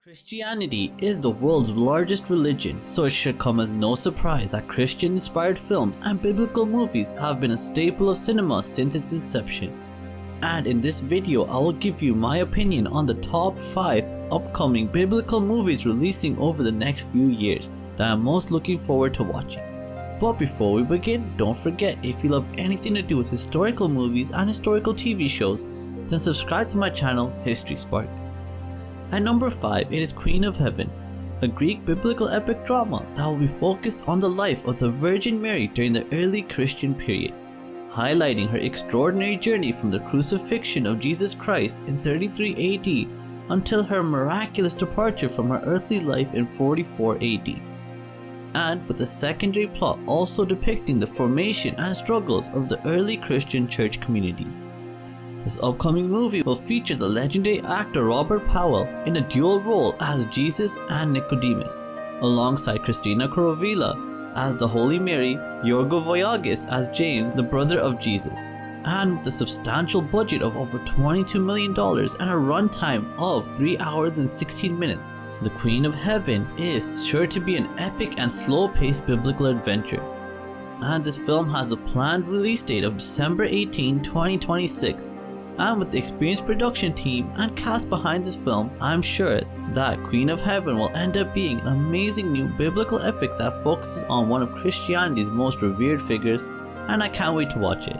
Christianity is the world's largest religion, so it should come as no surprise that Christian-inspired films and biblical movies have been a staple of cinema since its inception. And in this video, I will give you my opinion on the top 5 upcoming biblical movies releasing over the next few years that I'm most looking forward to watching. But before we begin, don't forget, if you love anything to do with historical movies and historical TV shows, then subscribe to my channel, History Spark. At number 5, it is Queen of Heaven, a Greek biblical epic drama that will be focused on the life of the Virgin Mary during the early Christian period, highlighting her extraordinary journey from the crucifixion of Jesus Christ in 33 AD until her miraculous departure from her earthly life in 44 AD. And with a secondary plot also depicting the formation and struggles of the early Christian church communities. This upcoming movie will feature the legendary actor Robert Powell in a dual role as Jesus and Nicodemus, alongside Christina Korovila as the Holy Mary, Yorgo Voyagis as James, the brother of Jesus. And with a substantial budget of over $22 million and a runtime of 3 hours and 16 minutes, The Queen of Heaven is sure to be an epic and slow-paced biblical adventure. And this film has a planned release date of December 18, 2026. And with the experienced production team and cast behind this film, I'm sure that Queen of Heaven will end up being an amazing new biblical epic that focuses on one of Christianity's most revered figures, and I can't wait to watch it.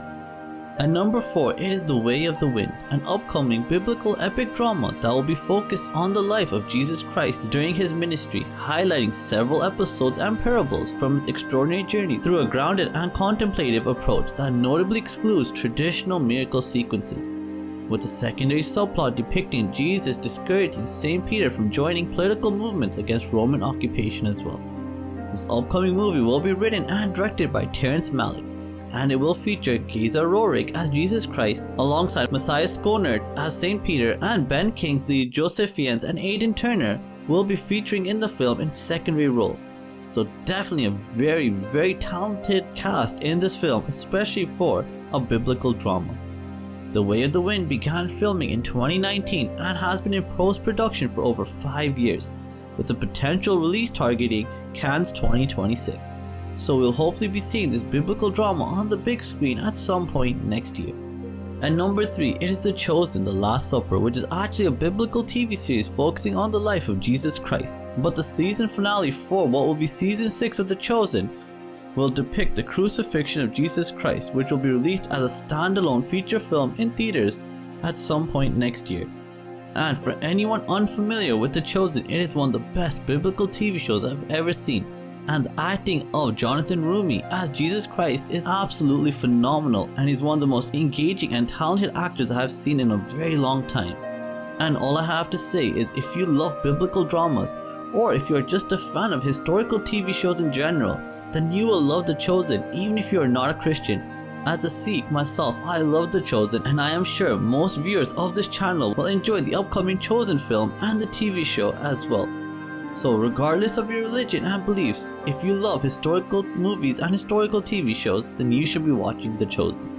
At number 4, it is The Way of the Wind, an upcoming biblical epic drama that will be focused on the life of Jesus Christ during his ministry, highlighting several episodes and parables from his extraordinary journey through a grounded and contemplative approach that notably excludes traditional miracle sequences, with a secondary subplot depicting Jesus discouraging St. Peter from joining political movements against Roman occupation as well. This upcoming movie will be written and directed by Terrence Malick, and it will feature Geza Rohrig as Jesus Christ, alongside Matthias Schoenaerts as St. Peter, and Ben Kingsley, Joseph Fiennes, and Aidan Turner will be featuring in the film in secondary roles. So definitely a very talented cast in this film, especially for a biblical drama. The Way of the Wind began filming in 2019 and has been in post-production for over 5 years, with a potential release targeting Cannes 2026. So we'll hopefully be seeing this biblical drama on the big screen at some point next year. At number 3, it is The Chosen: The Last Supper, which is actually a biblical TV series focusing on the life of Jesus Christ. But the season finale for what will be season 6 of The Chosen will depict the crucifixion of Jesus Christ, which will be released as a standalone feature film in theaters at some point next year. And for anyone unfamiliar with The Chosen, it is one of the best biblical TV shows I've ever seen, and the acting of Jonathan Rumi as Jesus Christ is absolutely phenomenal, and he's one of the most engaging and talented actors I have seen in a very long time. And all I have to say is, if you love biblical dramas, or if you're just a fan of historical TV shows in general, then you will love The Chosen even if you are not a Christian. As a Sikh myself, I love The Chosen, and I am sure most viewers of this channel will enjoy the upcoming Chosen film and the TV show as well. So regardless of your religion and beliefs, if you love historical movies and historical TV shows, then you should be watching The Chosen.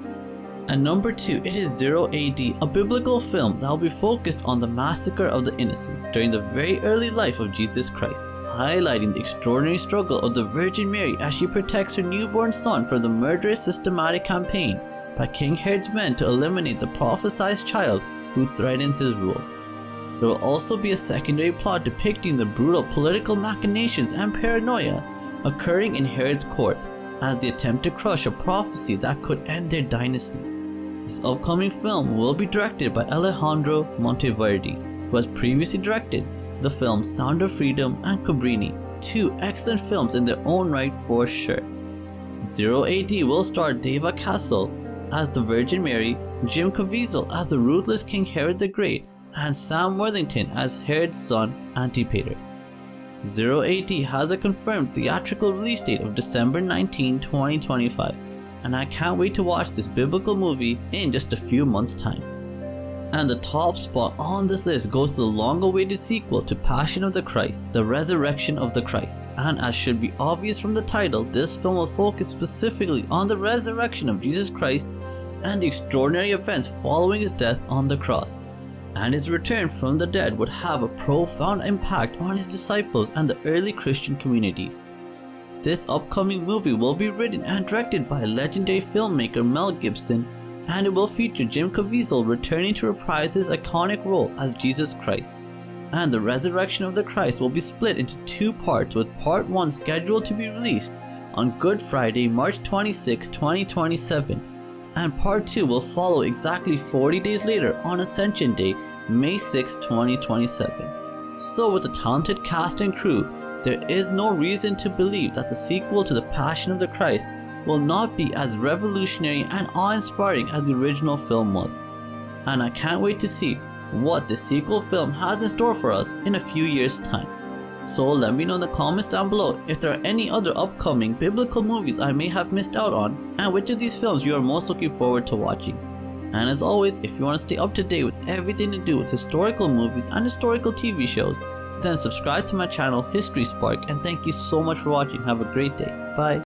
At number 2, it is 0 AD, a biblical film that will be focused on the massacre of the innocents during the very early life of Jesus Christ, highlighting the extraordinary struggle of the Virgin Mary as she protects her newborn son from the murderous systematic campaign by King Herod's men to eliminate the prophesied child who threatens his rule. There will also be a secondary plot depicting the brutal political machinations and paranoia occurring in Herod's court as they attempt to crush a prophecy that could end their dynasty. This upcoming film will be directed by Alejandro Monteverdi, who has previously directed the films Sound of Freedom and Cabrini, 2 excellent films in their own right for sure. 0 AD will star Deva Castle as the Virgin Mary, Jim Caviezel as the ruthless King Herod the Great, and Sam Worthington as Herod's son Antipater. 0 AD has a confirmed theatrical release date of December 19, 2025, and I can't wait to watch this biblical movie in just a few months' time. And the top spot on this list goes to the long-awaited sequel to Passion of the Christ, The Resurrection of the Christ. And as should be obvious from the title, this film will focus specifically on the resurrection of Jesus Christ and the extraordinary events following his death on the cross. and his return from the dead would have a profound impact on his disciples and the early Christian communities. This upcoming movie will be written and directed by legendary filmmaker Mel Gibson, and it will feature Jim Caviezel returning to reprise his iconic role as Jesus Christ. And the resurrection of the Christ will be split into 2 parts, with part 1 scheduled to be released on Good Friday, March 26, 2027, and part 2 will follow exactly 40 days later on Ascension Day, May 6, 2027. So with a talented cast and crew, there is no reason to believe that the sequel to The Passion of the Christ will not be as revolutionary and awe-inspiring as the original film was. And I can't wait to see what the sequel film has in store for us in a few years' time. So let me know in the comments down below if there are any other upcoming biblical movies I may have missed out on, and which of these films you are most looking forward to watching. And as always, if you want to stay up to date with everything to do with historical movies and historical TV shows, then subscribe to my channel History Spark, and thank you so much for watching. Have a great day. Bye.